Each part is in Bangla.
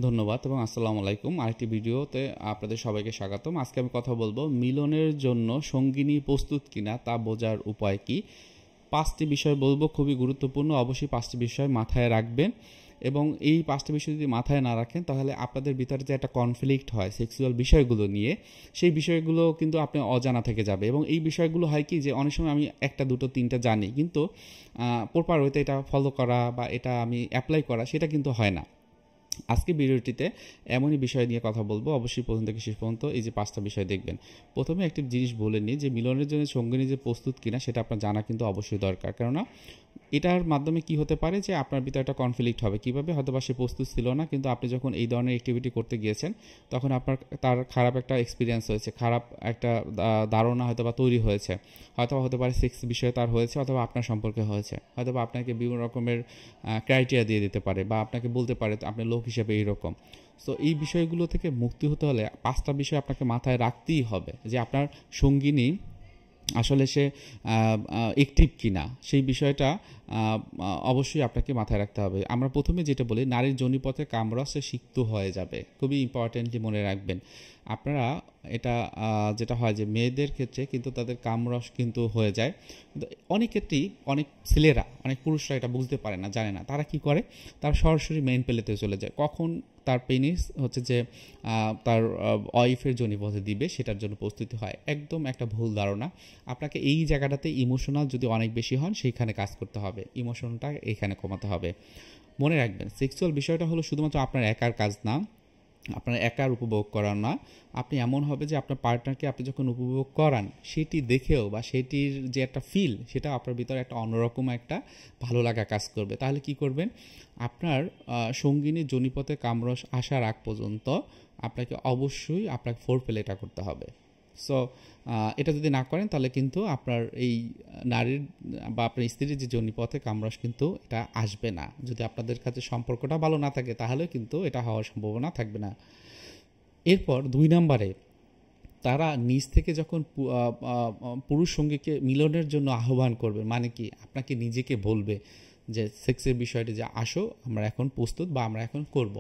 ধন্যবাদ এবং আসসালামু আলাইকুম। আরেকটি ভিডিওতে আপনাদের সবাইকে স্বাগতম। আজকে আমি কথা বলবো মিলনের জন্য সঙ্গিনী প্রস্তুত কিনা তা বোঝার উপায় কি। 5টি বিষয় বলবো, খুবই গুরুত্বপূর্ণ। অবশ্যই 5টি বিষয় মাথায় রাখবেন এবং এই 5টি বিষয় যদি মাথায় না রাখেন তাহলে আপনাদের ভিতরে যে একটা কনফ্লিক্ট হয় সেক্সুয়াল বিষয়গুলো নিয়ে, সেই বিষয়গুলো কিন্তু আপনি অজানা থেকে যাবে। এবং এই বিষয়গুলো হয় কি যে অনেক সময় আমি একটা দুটো তিনটা জানি, কিন্তু প্রপার ওয়েতে এটা ফলো করা বা এটা আমি অ্যাপ্লাই করা সেটা কিন্তু হয় না। আজকে ভিডিওটিতে এমনই বিষয় নিয়ে কথা বলবো। অবশ্যই প্রথম থেকে শেষ পর্যন্ত এই যে 5টা বিষয় দেখবেন। প্রথমে একটি জিনিস বলে নিই যে মিলনের জন্য সঙ্গিনী যে প্রস্তুত কিনা সেটা আপনার জানা কিন্তু অবশ্যই দরকার। কেননা এটার মাধ্যমে কি হতে পারে যে আপনার ভিতরে একটা কনফ্লিক্ট হবে। কিভাবে? হয়তোবা সে প্রস্তুত ছিল না, কিন্তু আপনি যখন এই ধরনের অ্যাক্টিভিটি করতে গিয়েছেন তখন তার খারাপ একটা এক্সপিরিয়েন্স হয়েছে, খারাপ একটা ধারণা হয়তোবা তৈরি হয়েছে। হয়তোবা হতে পারে সেক্স বিষয়ে তার হয়েছে, অথবা আপনার সম্পর্কে হয়েছে। হয়তোবা আপনাকে বিভিন্ন রকমের ক্রাইটেরিয়া দিয়ে দিতে পারে বা আপনাকে বলতে পারে আপনার লোক হিসেবে এইরকম। সো এই বিষয়গুলো থেকে মুক্তি হতে হলে 5টা বিষয় আপনাকে মাথায় রাখতেই হবে যে আপনার সঙ্গিনী আসলে সে অ্যাক্টিভ কিনা, সেই বিষয়টা অবশ্যই আপনাকে মাথায় রাখতে হবে। আমরা প্রথমে যেটা বলি, নারীর যোনিপথে কামরস সে সিক্ত হয়ে যাবে। খুবই ইম্পর্টেন্টলি মনে রাখবেন আপনারা এটা। যেটা হয় যে মেয়েদের ক্ষেত্রে কিন্তু তাদের কামরস কিন্তু হয়ে যায়, কিন্তু অনেক ক্ষেত্রেই অনেক ছেলেরা, অনেক পুরুষরা এটা বুঝতে পারে না, জানে না। তারা কি করে, তার সরাসরি মেইন পেলেতে চলে যায়। কখন তার পেনিস হচ্ছে যে তার ওয়াইফের যোনিপথে দিবে সেটার জন্য প্রস্তুতি হয়। একদম একটা ভুল ধারণা। আপনাকে এই জায়গাটাতে ইমোশনাল যদি অনেক বেশি হন সেইখানে কাজ করতে হবে, ইমোশনটা এখানে কমাতে হবে। মনে রাখবেন সেক্সুয়াল বিষয়টা হলো শুধুমাত্র আপনার একার কাজ না, আপনার একার উপভোগ করার না। আপনি এমন হবে যে আপনার পার্টনারকে আপনি যখন উপভোগ করান সেটি দেখেও বা সেটির যে একটা ফিল, সেটা আপনার ভিতরে একটা অন্যরকম একটা ভালো লাগা কাজ করবে। তাহলে কি করবেন, আপনার সঙ্গিনী যোনিপথে কামরস আসার আগ পর্যন্ত আপনাকে অবশ্যই আপনাকে ফোর প্লে এটা করতে হবে। সো এটা যদি না করেন তাহলে কিন্তু আপনার এই নারীর বা আপনার স্ত্রীর যে যোনিপথে কামরস কিন্তু এটা আসবে না। যদি আপনাদের কাছে সম্পর্কটা ভালো না থাকে তাহলে কিন্তু এটা হওয়ার সম্ভাবনা থাকবে না। এরপর 2 নম্বরে তারা নিজ থেকে যখন পুরুষ সঙ্গীকে মিলনের জন্য আহ্বান করবে, মানে কি আপনাকে নিজেকে বলবে যে সেক্সের বিষয়টি যে আসো আমরা এখন প্রস্তুত বা আমরা এখন করব,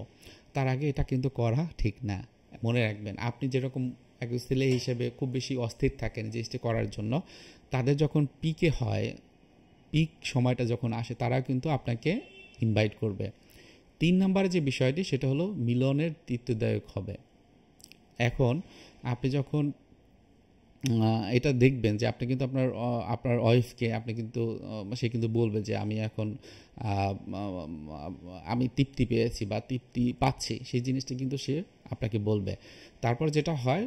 তার আগে এটা কিন্তু করা ঠিক না। মনে রাখবেন আপনি যেরকম এক ছেলে হিসেবে খুব বেশি অস্থির থাকেন জিনিসটি করার জন্য, তাদের যখন পিকে হয়, পিক সময়টা যখন আসে তারা কিন্তু আপনাকে ইনভাইট করবে। 3 নম্বরে যে বিষয়টি সেটা হলো মিলনের তৃপ্তিদায়ক হবে। এখন আপনি যখন এটা দেখবেন যে আপনি কিন্তু আপনার ওয়াইফকে আপনি কিন্তু সে কিন্তু বলবে যে আমি এখন আমি তৃপ্তি পেয়েছি বা তৃপ্তি পাচ্ছি, সেই জিনিসটা কিন্তু সে আপনাকে বলবে। তারপর যেটা হয়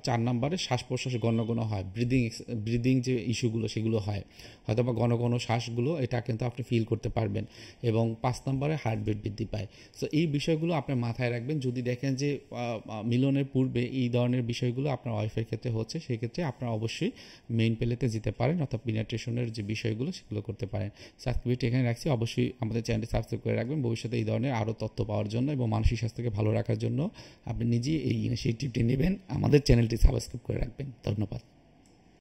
4 নম্বরে শ্বাস প্রশ্বাস ঘন ঘন হয়, ব্রিদিং যে ইস্যুগুলো সেগুলো হয়, হয়তো বা ঘন ঘন শ্বাসগুলো এটা কিন্তু আপনি ফিল করতে পারবেন। এবং 5 নম্বরে হার্টবিট বৃদ্ধি পায়। সো এই বিষয়গুলো আপনার মাথায় রাখবেন। যদি দেখেন যে মিলনের পূর্বে এই ধরনের বিষয়গুলো আপনার ওয়াইফের ক্ষেত্রে হচ্ছে, সেক্ষেত্রে আপনারা অবশ্যই মেইন পেলেতে যেতে পারেন, অর্থাৎ পিনাট্রেশনের যে বিষয়গুলো সেগুলো করতে পারেন। সাবস্ক্রাইবটি এখানে রাখছি। অবশ্যই আমাদের চ্যানেলটি সাবস্ক্রাইব করে রাখবেন ভবিষ্যতে এই ধরনের আরও তথ্য পাওয়ার জন্য এবং মানসিক স্বাস্থ্যকে ভালো রাখার জন্য আপনি নিজেই এই ইনিশিয়েটিভটি নেবেন। আমাদের চ্যানেলটি সাবস্ক্রাইব করে রাখবেন। ধন্যবাদ।